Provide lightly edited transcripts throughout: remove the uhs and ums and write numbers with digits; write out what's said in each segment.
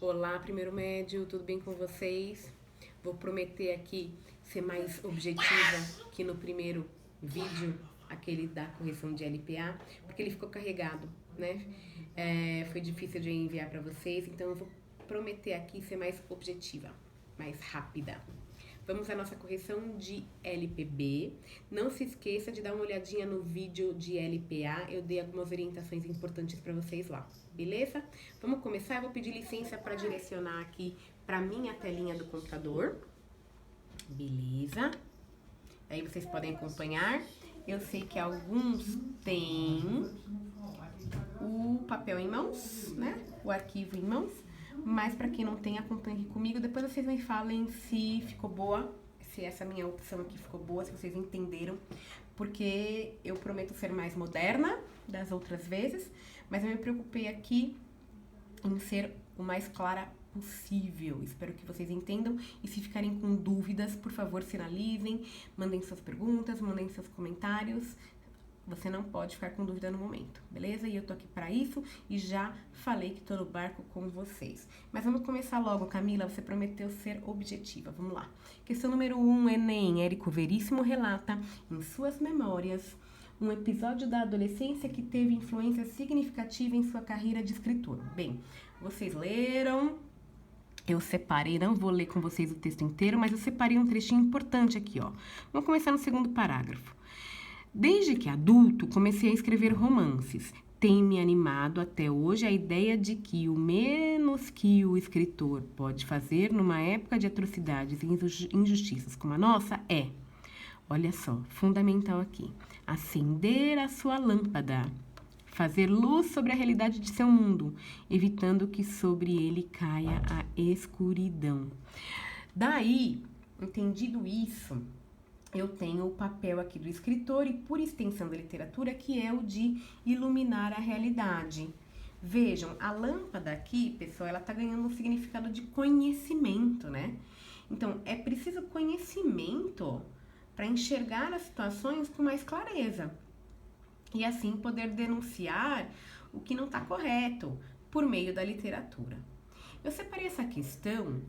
Olá, primeiro médio, tudo bem com vocês? Vou prometer aqui ser mais objetiva que no primeiro vídeo, aquele da correção de LPA, porque ele ficou carregado, né? Foi difícil de enviar para vocês, então eu vou prometer aqui ser mais objetiva, mais rápida. Vamos à nossa correção de LPB. Não se esqueça de dar uma olhadinha no vídeo de LPA. Eu dei algumas orientações importantes para vocês lá, beleza? Vamos começar. Eu vou pedir licença para direcionar aqui para minha telinha do computador. Beleza? Aí vocês podem acompanhar. Eu sei que alguns têm o papel em mãos, né? O arquivo em mãos. Mas para quem não tem, acompanhe aqui comigo. Depois vocês me falem se ficou boa, se essa minha opção aqui ficou boa, se vocês entenderam. Porque eu prometo ser mais moderna das outras vezes, mas eu me preocupei aqui em ser o mais clara possível. Espero que vocês entendam. E se ficarem com dúvidas, por favor, sinalizem, mandem suas perguntas, mandem seus comentários. Você não pode ficar com dúvida no momento, beleza? E eu tô aqui pra isso e já falei que tô no barco com vocês. Mas vamos começar logo, Camila, você prometeu ser objetiva. Vamos lá. Questão número 1, Enem. Érico Veríssimo relata em suas memórias um episódio da adolescência que teve influência significativa em sua carreira de escritor. Bem, vocês leram, eu separei, não vou ler com vocês o texto inteiro, mas eu separei um trechinho importante aqui, ó. Vamos começar no segundo parágrafo. Desde que adulto, comecei a escrever romances. Tem me animado até hoje a ideia de que o menos que o escritor pode fazer numa época de atrocidades e injustiças como a nossa é, olha só, fundamental aqui, acender a sua lâmpada, fazer luz sobre a realidade de seu mundo, evitando que sobre ele caia a escuridão. Daí, entendido isso, eu tenho o papel aqui do escritor e, por extensão da literatura, que é o de iluminar a realidade. Vejam, a lâmpada aqui, pessoal, ela tá ganhando um significado de conhecimento, né? Então, é preciso conhecimento para enxergar as situações com mais clareza e, assim, poder denunciar o que não está correto por meio da literatura. Eu separei essa questão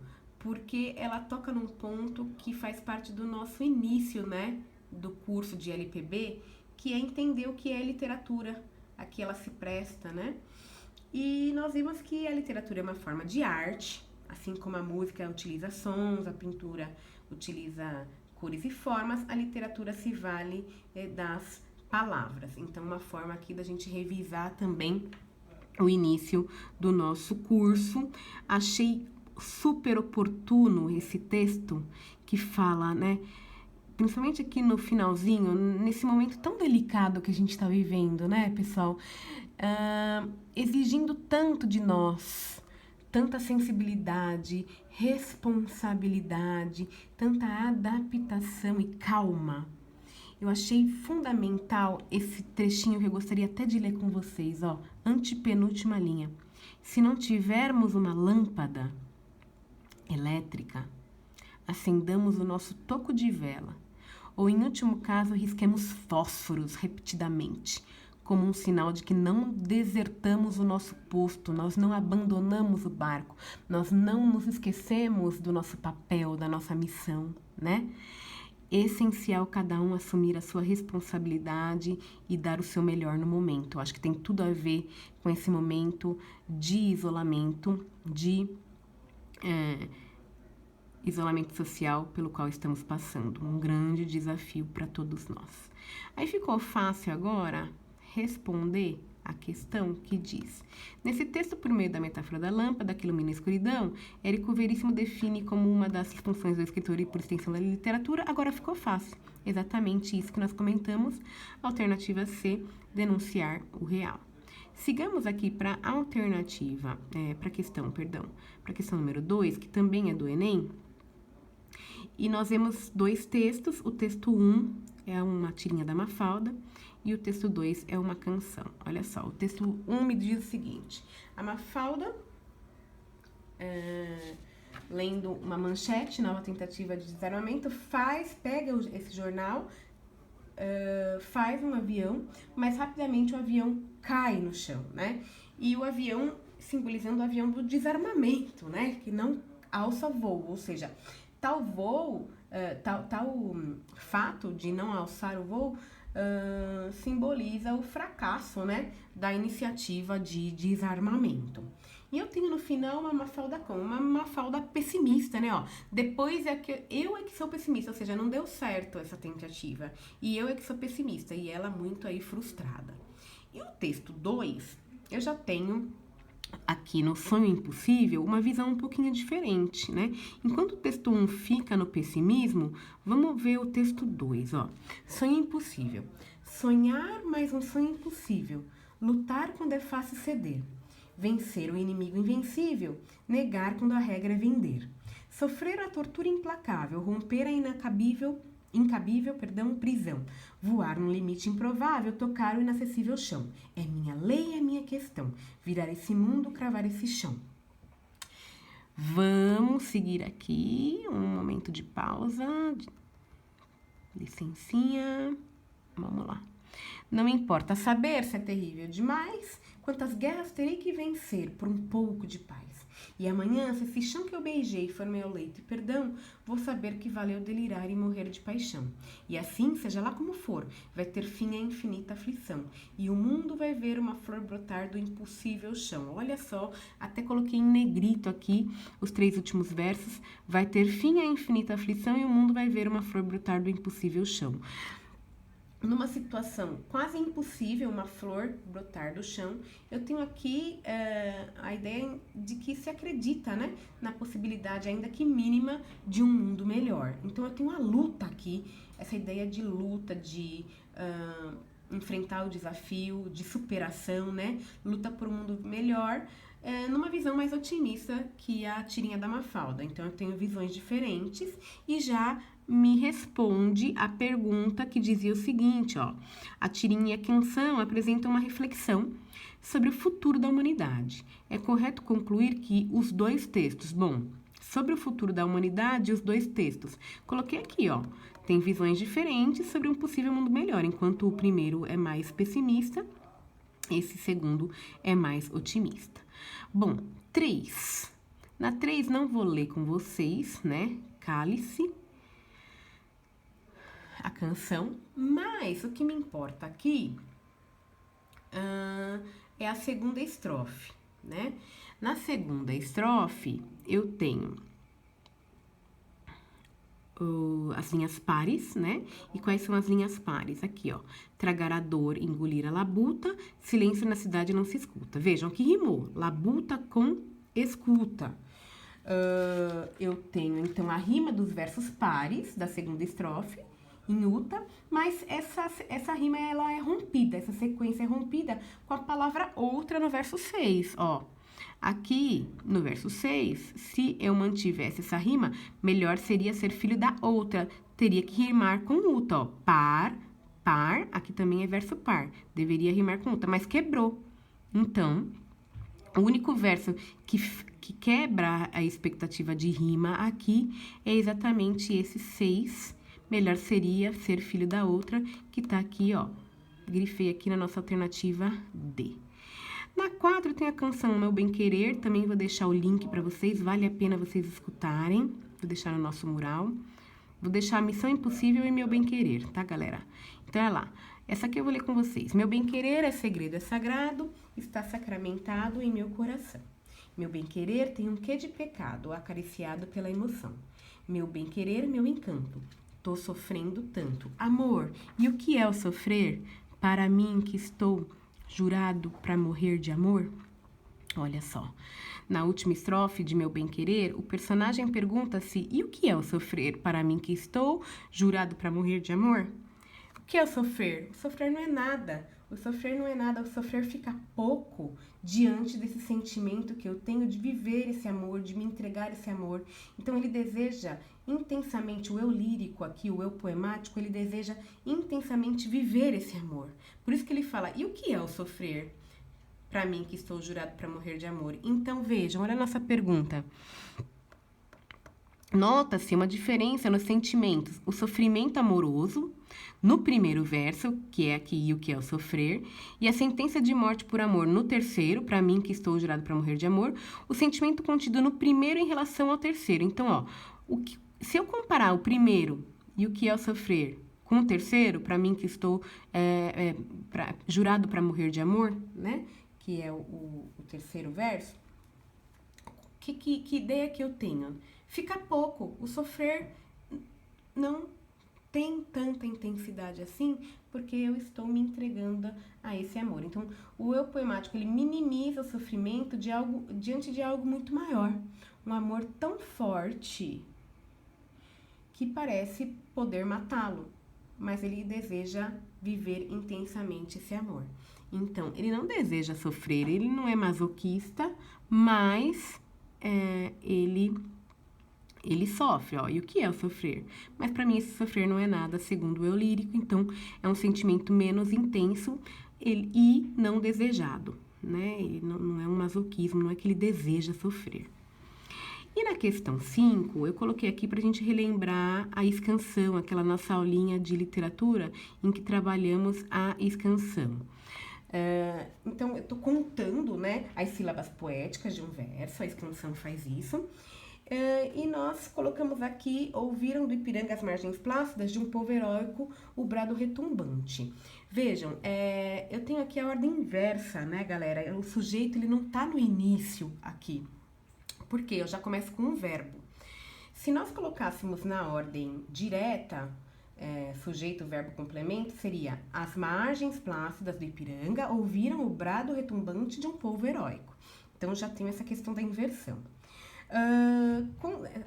porque ela toca num ponto que faz parte do nosso início, né, do curso de LPB, que é entender o que é literatura, a que ela se presta, né? E nós vimos que a literatura é uma forma de arte, assim como a música utiliza sons, a pintura utiliza cores e formas, a literatura se vale das palavras. Então, uma forma aqui da gente revisar também o início do nosso curso. Achei super oportuno esse texto que fala, né, principalmente aqui no finalzinho, nesse momento tão delicado que a gente está vivendo, né, pessoal, exigindo tanto de nós, tanta sensibilidade, responsabilidade, tanta adaptação e calma. Eu achei fundamental esse trechinho que eu gostaria até de ler com vocês, ó, antepenúltima linha. Se não tivermos uma lâmpada elétrica, acendamos o nosso toco de vela, ou em último caso, risquemos fósforos repetidamente, como um sinal de que não desertamos o nosso posto, nós não abandonamos o barco, nós não nos esquecemos do nosso papel, da nossa missão, né? Essencial cada um assumir a sua responsabilidade e dar o seu melhor no momento. Eu acho que tem tudo a ver com esse momento de isolamento, de isolamento social pelo qual estamos passando. Um grande desafio para todos nós. Aí ficou fácil agora responder a questão que diz: nesse texto, por meio da metáfora da lâmpada que ilumina a escuridão, Érico Veríssimo define como uma das funções do escritor e, por extensão, da literatura. Agora ficou fácil. Exatamente isso que nós comentamos. Alternativa C, denunciar o real. Sigamos aqui para a alternativa, para a questão número 2, que também é do Enem. E nós vemos dois textos. O texto 1 é uma tirinha da Mafalda e o texto 2 é uma canção. Olha só, o texto 1 me diz o seguinte: a Mafalda, lendo uma manchete, nova tentativa de desarmamento, pega esse jornal, faz um avião, mas rapidamente o avião cai no chão, né? E o avião simbolizando o avião do desarmamento, né? Que não alça voo, ou seja, tal voo, tal fato de não alçar o voo simboliza o fracasso, né, da iniciativa de desarmamento. E eu tenho no final uma Mafalda como? Uma Mafalda pessimista, né, ó. Depois eu é que sou pessimista, ou seja, não deu certo essa tentativa. E eu é que sou pessimista, e ela muito aí frustrada. E o texto 2, eu já tenho aqui no Sonho Impossível uma visão um pouquinho diferente, né? Enquanto o texto 1 fica no pessimismo, vamos ver o texto 2, ó. Sonho impossível. Sonhar mais um sonho impossível. Lutar quando é fácil ceder. Vencer o inimigo invencível. Negar quando a regra é vender. Sofrer a tortura implacável. Romper a incabível, prisão. Voar num limite improvável, tocar o inacessível chão. É minha lei, é minha questão. Virar esse mundo, cravar esse chão. Vamos seguir aqui, um momento de pausa. Licencinha. Vamos lá. Não importa saber se é terrível demais, quantas guerras terei que vencer por um pouco de paz. E amanhã, se esse chão que eu beijei for meu leito e perdão, vou saber que valeu delirar e morrer de paixão. E assim, seja lá como for, vai ter fim a infinita aflição. E o mundo vai ver uma flor brotar do impossível chão. Olha só, até coloquei em negrito aqui os 3 últimos versos. Vai ter fim a infinita aflição e o mundo vai ver uma flor brotar do impossível chão. Numa situação quase impossível, uma flor brotar do chão, eu tenho aqui a ideia de que se acredita, né, na possibilidade, ainda que mínima, de um mundo melhor. Então, eu tenho a luta aqui, essa ideia de luta, de enfrentar o desafio, de superação, né, luta por um mundo melhor, numa visão mais otimista que a tirinha da Mafalda. Então, eu tenho visões diferentes e já me responde a pergunta que dizia o seguinte, ó. A tirinha e a canção apresentam uma reflexão sobre o futuro da humanidade. É correto concluir que os 2 textos, sobre o futuro da humanidade, os 2 textos, coloquei aqui, ó, tem visões diferentes sobre um possível mundo melhor, enquanto o primeiro é mais pessimista, esse segundo é mais otimista. 3. Na 3 não vou ler com vocês, né? Cálice, a canção, mas o que me importa aqui é a segunda estrofe, né? Na segunda estrofe, eu tenho as linhas pares, né? E quais são as linhas pares? Aqui, ó. Tragar a dor, engolir a labuta, silêncio na cidade não se escuta. Vejam que rimou, labuta com escuta. Eu tenho, então, a rima dos versos pares da segunda estrofe, em uta, mas essa rima, ela é rompida, essa sequência é rompida com a palavra outra no verso 6, ó. Aqui, no verso 6, se eu mantivesse essa rima, melhor seria ser filho da outra. Teria que rimar com uta, ó. Par, aqui também é verso par. Deveria rimar com uta, mas quebrou. Então, o único verso que quebra a expectativa de rima aqui é exatamente esse 6. Melhor seria ser filho da outra, que tá aqui, ó. Grifei aqui na nossa alternativa D. Na 4 tem a canção Meu Bem Querer, também vou deixar o link para vocês, vale a pena vocês escutarem. Vou deixar no nosso mural. Vou deixar Missão Impossível e Meu Bem Querer, tá, galera? Então, olha lá. Essa aqui eu vou ler com vocês. Meu bem querer é segredo, é sagrado, está sacramentado em meu coração. Meu bem querer tem um quê de pecado, acariciado pela emoção. Meu bem querer, meu encanto, tô sofrendo tanto. Amor, e o que é o sofrer? Para mim que estou jurado para morrer de amor? Olha só. Na última estrofe de Meu Bem Querer, o personagem pergunta-se: e o que é o sofrer? Para mim que estou jurado para morrer de amor? O que é o sofrer? O sofrer não é nada. O sofrer não é nada. O sofrer fica pouco diante desse sentimento que eu tenho de viver esse amor, de me entregar esse amor. Então, ele deseja intensamente, o eu lírico aqui, o eu poemático, ele deseja intensamente viver esse amor. Por isso que ele fala: e o que é o sofrer? Para mim que estou jurado para morrer de amor. Então, vejam, olha a nossa pergunta. Nota-se uma diferença nos sentimentos. O sofrimento amoroso, no primeiro verso, que é aqui e o que é o sofrer, e a sentença de morte por amor no terceiro, para mim que estou jurado para morrer de amor, o sentimento contido no primeiro em relação ao terceiro. Então, ó, se eu comparar o primeiro e o que é o sofrer com o terceiro, para mim que estou jurado para morrer de amor, né? Que é o terceiro verso, que ideia que eu tenho? Fica pouco. O sofrer não tem tanta intensidade assim, porque eu estou me entregando a esse amor. Então, o eu poemático, ele minimiza o sofrimento diante de algo muito maior. Um amor tão forte que parece poder matá-lo, mas ele deseja viver intensamente esse amor. Então, ele não deseja sofrer, ele não é masoquista, mas ele sofre, ó. E o que é o sofrer? Mas para mim esse sofrer não é nada, segundo o eu lírico, então é um sentimento menos intenso e não desejado, né? Ele não é um masoquismo, não é que ele deseja sofrer. E na questão 5, eu coloquei aqui para a gente relembrar a escansão, aquela nossa aulinha de literatura em que trabalhamos a escansão. Então, eu estou contando, né, as sílabas poéticas de um verso, a escansão faz isso. E nós colocamos aqui, ouviram do Ipiranga as margens plácidas de um povo heróico, o brado retumbante. Vejam, eu tenho aqui a ordem inversa, né, galera? O sujeito, ele não tá no início aqui. Por quê? Eu já começo com um verbo. Se nós colocássemos na ordem direta, sujeito, verbo, complemento, seria as margens plácidas do Ipiranga ouviram o brado retumbante de um povo heróico. Então, já tenho essa questão da inversão.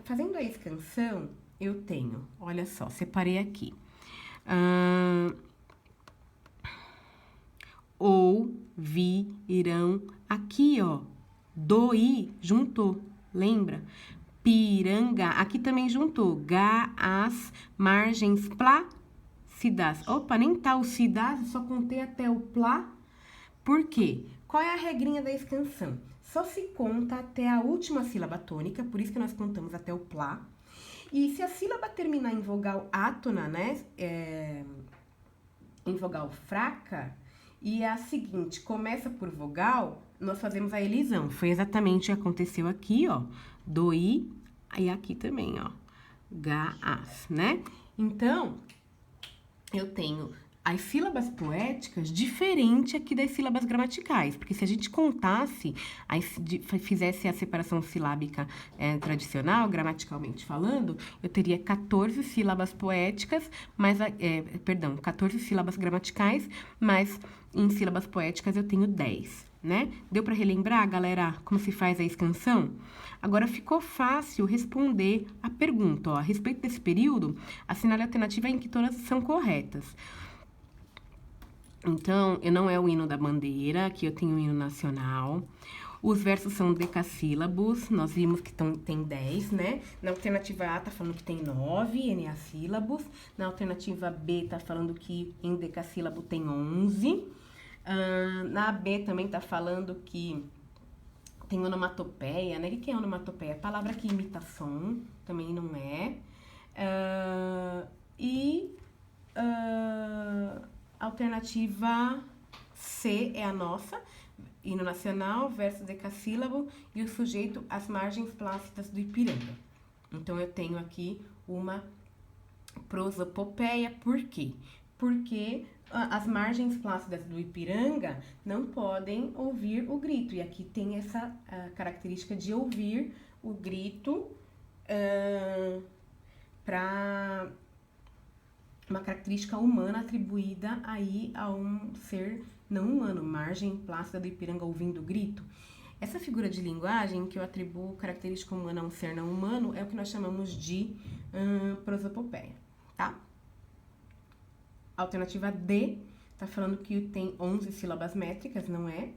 Fazendo a escansão, eu tenho, olha só, separei aqui. Ouvirão, aqui, ó, do i juntou, lembra? Piranga, aqui também juntou, as margens plácidas. Opa, nem tá o cidas, só contei até o plá. Por quê? Qual é a regrinha da escansão? Só se conta até a última sílaba tônica, por isso que nós contamos até o plá. E se a sílaba terminar em vogal átona, né, em vogal fraca, e a seguinte começa por vogal, nós fazemos a elisão. Foi exatamente o que aconteceu aqui, ó, do i, e aqui também, ó, as, né? Então, eu tenho as sílabas poéticas diferente aqui das sílabas gramaticais, porque se a gente contasse, fizesse a separação silábica tradicional, gramaticalmente falando, eu teria 14 sílabas poéticas, 14 sílabas gramaticais, mas em sílabas poéticas eu tenho 10, né? Deu para relembrar, galera, como se faz a escansão? Agora ficou fácil responder a pergunta, ó, a respeito desse período, assinale a alternativa em que todas são corretas. Então, não é o hino da bandeira, aqui eu tenho o hino nacional. Os versos são decassílabos, nós vimos que tem 10, né? Na alternativa A tá falando que tem 9 eneassílabos. Na alternativa B tá falando que em decassílabo tem 11. Na B também tá falando que tem onomatopeia, né? O que é onomatopeia? Palavra que imita som, também não é. Alternativa C é a nossa, hino nacional, verso decassílabo e o sujeito as margens plácidas do Ipiranga. Então, eu tenho aqui uma prosopopeia, por quê? Porque as margens plácidas do Ipiranga não podem ouvir o grito, e aqui tem essa característica de ouvir o grito para uma característica humana atribuída aí a um ser não humano, margem plácida do Ipiranga ouvindo o grito. Essa figura de linguagem que eu atribuo característica humana a um ser não humano é o que nós chamamos de prosopopeia, tá? Alternativa D tá falando que tem 11 sílabas métricas, não é?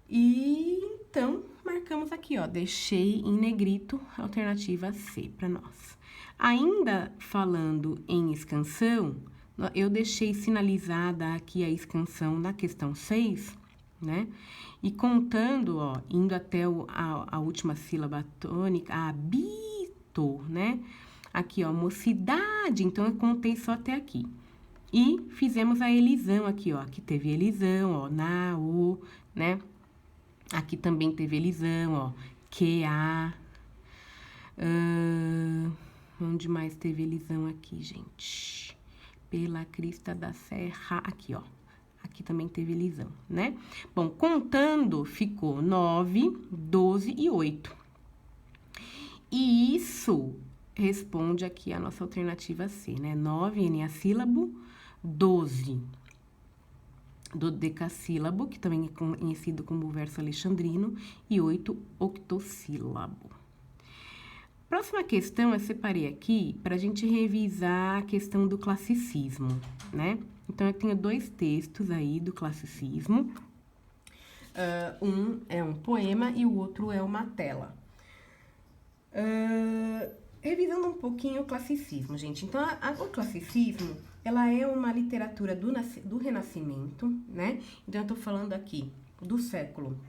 E então, marcamos aqui, ó, deixei em negrito a alternativa C para nós. Ainda falando em escansão, eu deixei sinalizada aqui a escansão na questão 6, né? E contando, ó, indo até a última sílaba tônica, a bitônica, estou, né? Aqui, ó, mocidade, então eu contei só até aqui. E fizemos a elisão aqui, ó. Aqui teve elisão, ó, na, o, né? Aqui também teve elisão, ó, que, a. Onde mais teve elisão aqui, gente? Pela crista da serra, aqui, ó. Aqui também teve elisão, né? Bom, contando, ficou 9, 12 e 8. E isso responde aqui a nossa alternativa C, né? 9, eneassílabo, 12 dodecassílabo, que também é conhecido como verso alexandrino, e 8, octossílabo. Próxima questão eu separei aqui para a gente revisar a questão do classicismo, né? Então, eu tenho 2 textos aí do classicismo. Um é um poema e o outro é uma tela. Revisando um pouquinho o classicismo, gente. Então, o classicismo, ela é uma literatura do Renascimento, né? Então, eu tô falando aqui do século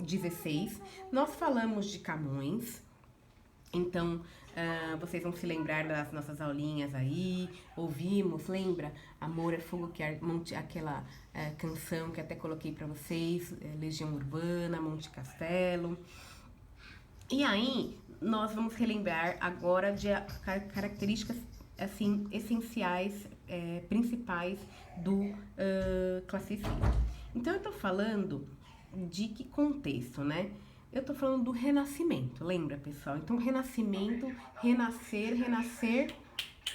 XVI. Nós falamos de Camões. Então, vocês vão se lembrar das nossas aulinhas aí. Ouvimos, lembra? Amor é fogo que aquela canção que até coloquei para vocês. Legião Urbana, Monte Castelo. E aí, nós vamos relembrar agora de características assim, essenciais, principais do classicismo. Então, eu tô falando de que contexto, né? Eu tô falando do renascimento, lembra, pessoal? Então, renascimento, renascer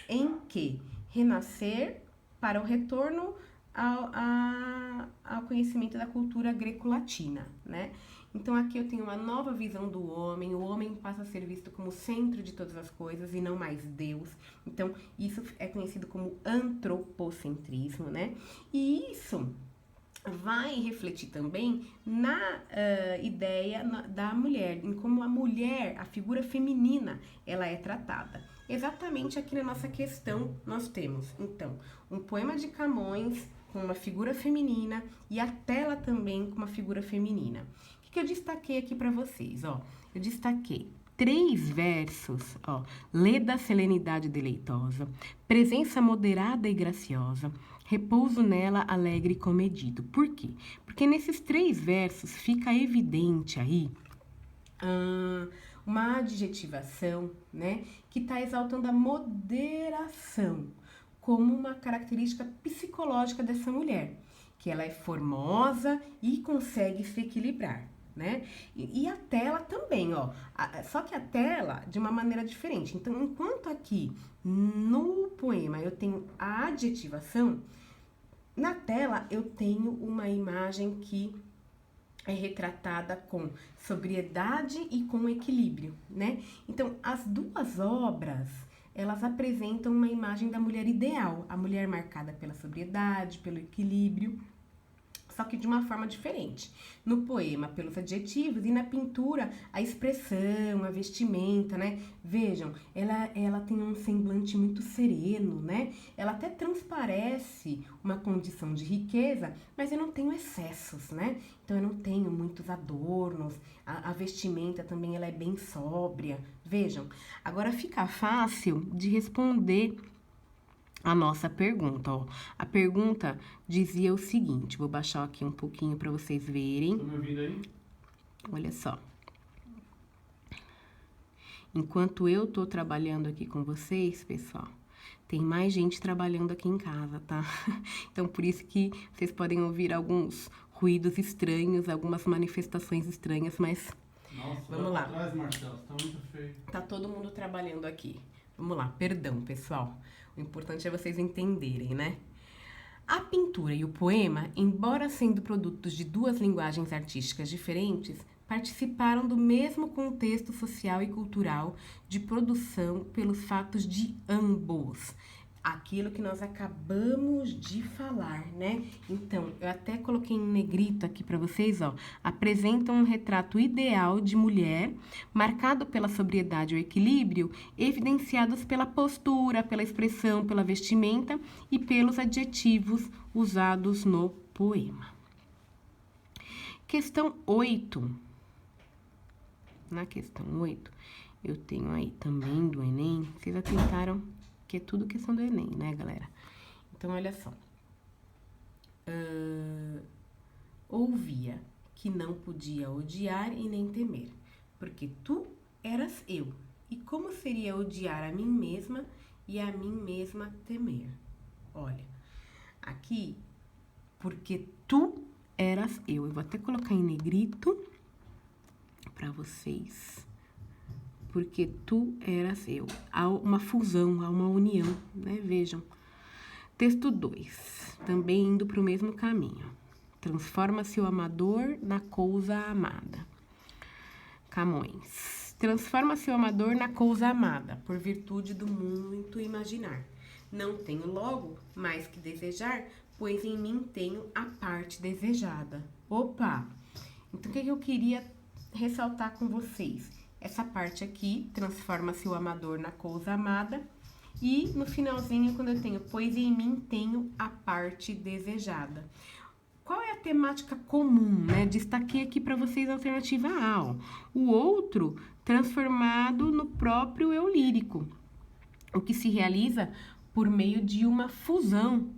em quê? Renascer para o retorno ao conhecimento da cultura greco-latina, né? Então, aqui eu tenho uma nova visão do homem. O homem passa a ser visto como o centro de todas as coisas e não mais Deus. Então, isso é conhecido como antropocentrismo, né? E isso vai refletir também na ideia da mulher, em como a mulher, a figura feminina, ela é tratada. Exatamente aqui na nossa questão nós temos, então, um poema de Camões com uma figura feminina e a tela também com uma figura feminina. O que eu destaquei aqui para vocês? Ó, eu destaquei 3 versos, ó, leda serenidade deleitosa, presença moderada e graciosa, repouso nela alegre e comedido. Por quê? Porque nesses 3 versos fica evidente aí uma adjetivação, né, que está exaltando a moderação como uma característica psicológica dessa mulher, que ela é formosa e consegue se equilibrar, né? E a tela também, ó. Só que a tela de uma maneira diferente. Então, enquanto aqui no poema eu tenho a adjetivação, na tela eu tenho uma imagem que é retratada com sobriedade e com equilíbrio, né? Então, as 2 obras, elas apresentam uma imagem da mulher ideal, a mulher marcada pela sobriedade, pelo equilíbrio, só que de uma forma diferente. No poema, pelos adjetivos, e na pintura, a expressão, a vestimenta, né? Vejam, ela tem um semblante muito sereno, né? Ela até transparece uma condição de riqueza, mas eu não tenho excessos, né? Então, eu não tenho muitos adornos, a vestimenta também ela é bem sóbria. Vejam, agora fica fácil de responder a nossa pergunta, ó. A pergunta dizia o seguinte, vou baixar aqui um pouquinho para vocês verem. Estão me ouvindo aí? Olha só. Enquanto eu tô trabalhando aqui com vocês, pessoal, tem mais gente trabalhando aqui em casa, tá? Então, por isso que vocês podem ouvir alguns ruídos estranhos, algumas manifestações estranhas, mas Nossa, vamos lá. Atrás, Marcelo, tá muito feio. Tá todo mundo trabalhando aqui. Vamos lá, perdão, pessoal. O importante é vocês entenderem, né? A pintura e o poema, embora sendo produtos de 2 linguagens artísticas diferentes, participaram do mesmo contexto social e cultural de produção pelos fatos de ambos. Aquilo que nós acabamos de falar, né? Então, eu até coloquei em negrito aqui para vocês, ó. Apresentam um retrato ideal de mulher, marcado pela sobriedade e o equilíbrio, evidenciados pela postura, pela expressão, pela vestimenta e pelos adjetivos usados no poema. Questão 8. Na questão 8, eu tenho aí também do Enem. Vocês atentaram que é tudo questão do Enem, né, galera? Então, olha só. Ouvia que não podia odiar e nem temer, porque tu eras eu. E como seria odiar a mim mesma e a mim mesma temer? Olha, aqui, porque tu eras eu. Eu vou até colocar em negrito para vocês. Porque tu eras eu. Há uma fusão, há uma união, né? Vejam. Texto 2, também indo para o mesmo caminho. Transforma-se o amador na coisa amada. Camões. Transforma-se o amador na coisa amada, por virtude do muito imaginar. Não tenho logo mais que desejar, pois em mim tenho a parte desejada. Opa! Então, o que eu queria ressaltar com vocês? Essa parte aqui, transforma-se o amador na coisa amada. E no finalzinho, quando eu tenho, pois em mim tenho a parte desejada. Qual é a temática comum, né? Destaquei aqui para vocês a alternativa A, ó. O outro transformado no próprio eu lírico, o que se realiza por meio de uma fusão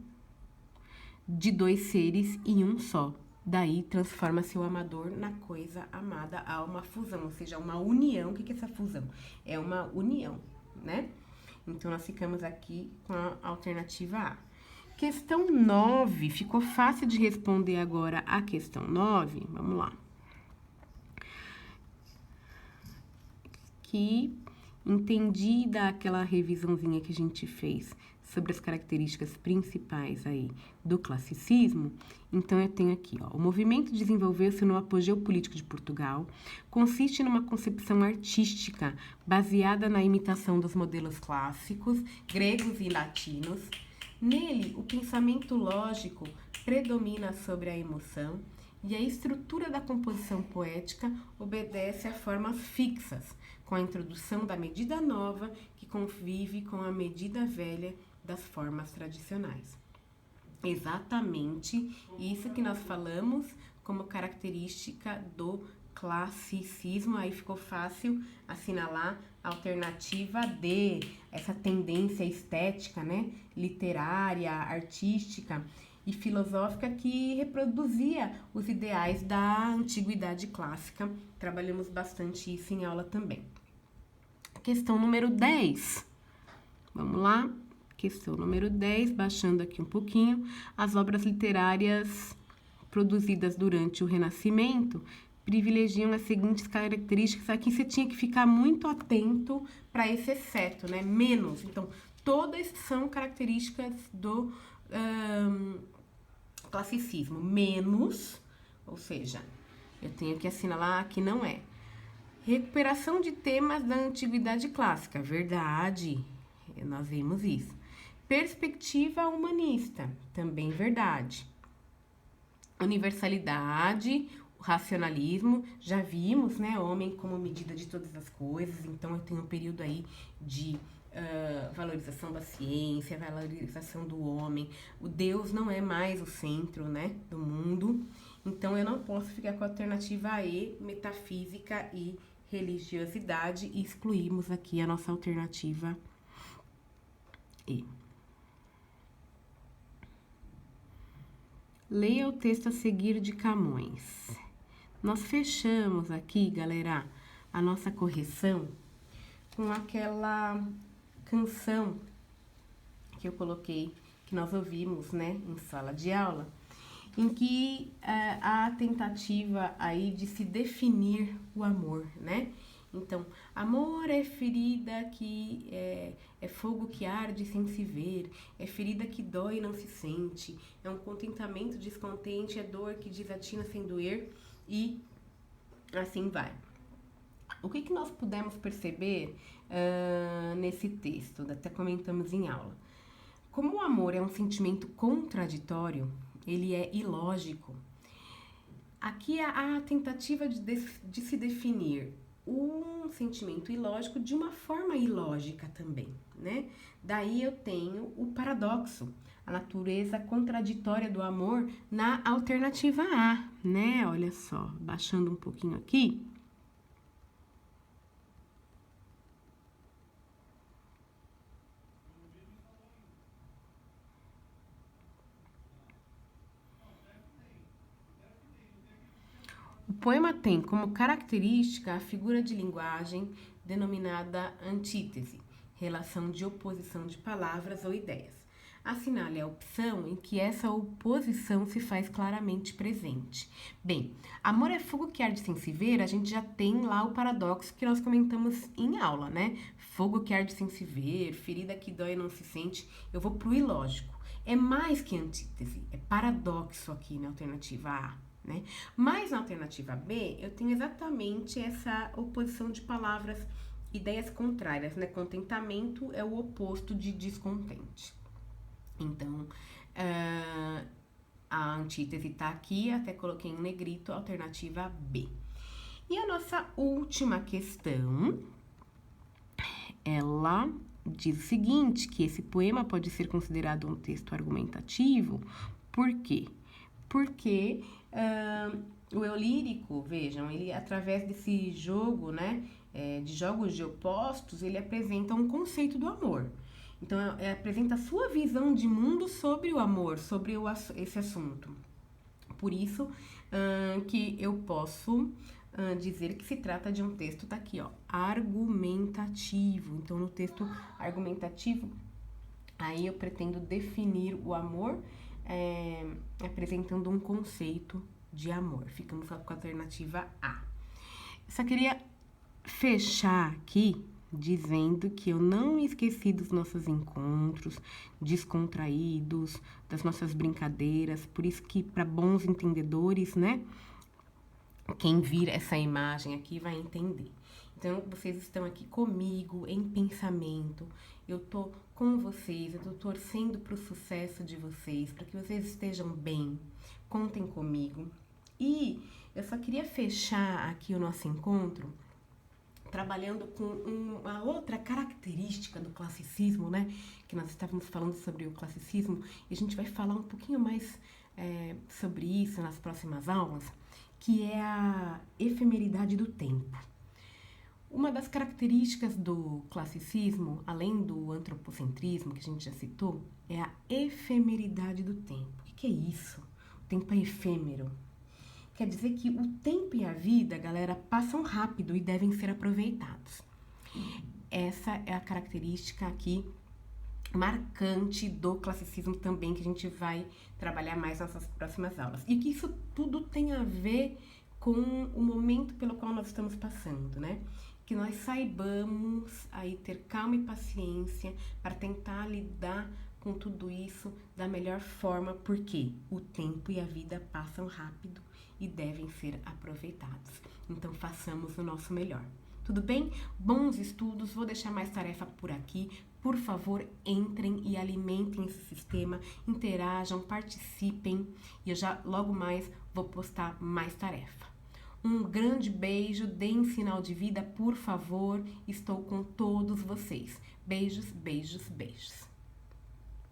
de dois seres em um só. Daí transforma-se o amador na coisa amada. Há uma fusão, ou seja, uma união. O que é essa fusão? É uma união, né? Então, nós ficamos aqui com a alternativa A. Questão 9. Ficou fácil de responder agora a questão 9. Vamos lá. Que entendida aquela revisãozinha que a gente fez sobre as características principais aí do classicismo, então eu tenho aqui, ó, o movimento desenvolveu-se no apogeu político de Portugal, consiste numa concepção artística baseada na imitação dos modelos clássicos, gregos e latinos. Nele, o pensamento lógico predomina sobre a emoção e a estrutura da composição poética obedece a formas fixas, com a introdução da medida nova que convive com a medida velha das formas tradicionais. Exatamente isso que nós falamos como característica do classicismo. Aí ficou fácil assinalar a alternativa D, essa tendência estética, né, literária, artística e filosófica que reproduzia os ideais da antiguidade clássica. Trabalhamos bastante isso em aula também. Questão número 10. Vamos lá. Questão número 10, baixando aqui um pouquinho. As obras literárias produzidas durante o Renascimento privilegiam as seguintes características. Aqui você tinha que ficar muito atento para esse exceto, né? Menos. Então, todas são características do classicismo. Menos, ou seja, eu tenho que assinalar que não é. Recuperação de temas da antiguidade clássica. Verdade, nós vimos isso. Perspectiva humanista. Também verdade. Universalidade, o racionalismo. Já vimos, né? Homem como medida de todas as coisas. Então, eu tenho um período aí de valorização da ciência, valorização do homem. O Deus não é mais o centro, né, do mundo. Então, eu não posso ficar com a alternativa E, metafísica e religiosidade, e excluímos aqui a nossa alternativa E. Leia o texto a seguir de Camões. Nós fechamos aqui, galera, a nossa correção com aquela canção que eu coloquei, que nós ouvimos, né, em sala de aula, em que há a tentativa aí de se definir o amor, né? Então, amor é ferida que é fogo que arde sem se ver, é ferida que dói e não se sente, é um contentamento descontente, é dor que desatina sem doer e assim vai. O que nós pudemos perceber nesse texto? Até comentamos em aula. Como o amor é um sentimento contraditório, ele é ilógico. Aqui há a tentativa de se definir um sentimento ilógico de uma forma ilógica também, né? Daí eu tenho o paradoxo, a natureza contraditória do amor na alternativa A, né? Olha só, baixando um pouquinho aqui. poema tem como característica a figura de linguagem denominada antítese, relação de oposição de palavras ou ideias. Assinale a opção em que essa oposição se faz claramente presente. Bem, amor é fogo que arde sem se ver, a gente já tem lá o paradoxo que nós comentamos em aula, né? Fogo que arde sem se ver, ferida que dói e não se sente. Eu vou pro ilógico. É mais que antítese, é paradoxo aqui na alternativa A, né? Mas na alternativa B, eu tenho exatamente essa oposição de palavras, ideias contrárias, né? Contentamento é o oposto de descontente. Então, a antítese está aqui, até coloquei em negrito, alternativa B. E a nossa última questão, ela diz o seguinte, que esse poema pode ser considerado um texto argumentativo. Por quê? Porque o eu lírico, vejam, ele através desse jogo, né, de jogos de opostos, ele apresenta um conceito do amor. Então, apresenta a sua visão de mundo sobre o amor, sobre esse assunto. Por isso que eu posso dizer que se trata de um texto, tá aqui, ó, argumentativo. Então, no texto argumentativo, aí eu pretendo definir o amor apresentando um conceito de amor. Ficamos com a alternativa A. Só queria fechar aqui dizendo que eu não me esqueci dos nossos encontros descontraídos, das nossas brincadeiras, por isso que para bons entendedores, né, quem vir essa imagem aqui vai entender. Então, vocês estão aqui comigo em pensamento, eu tô com vocês, eu tô torcendo pro sucesso de vocês, para que vocês estejam bem, contem comigo. E eu só queria fechar aqui o nosso encontro trabalhando com uma outra característica do classicismo, né? Que nós estávamos falando sobre o classicismo, e a gente vai falar um pouquinho mais sobre isso nas próximas aulas, que é a efemeridade do tempo. Uma das características do classicismo, além do antropocentrismo, que a gente já citou, é a efemeridade do tempo. O que é isso? O tempo é efêmero. Quer dizer que o tempo e a vida, galera, passam rápido e devem ser aproveitados. Essa é a característica aqui marcante do classicismo também, que a gente vai trabalhar mais nas nossas próximas aulas. E que isso tudo tem a ver com o momento pelo qual nós estamos passando, né? Que nós saibamos aí ter calma e paciência para tentar lidar com tudo isso da melhor forma, porque o tempo e a vida passam rápido e devem ser aproveitados. Então, façamos o nosso melhor. Tudo bem? Bons estudos, vou deixar mais tarefa por aqui. Por favor, entrem e alimentem esse sistema, interajam, participem e eu já logo mais vou postar mais tarefa. Um grande beijo, deem sinal de vida, por favor. Estou com todos vocês. Beijos, beijos, beijos.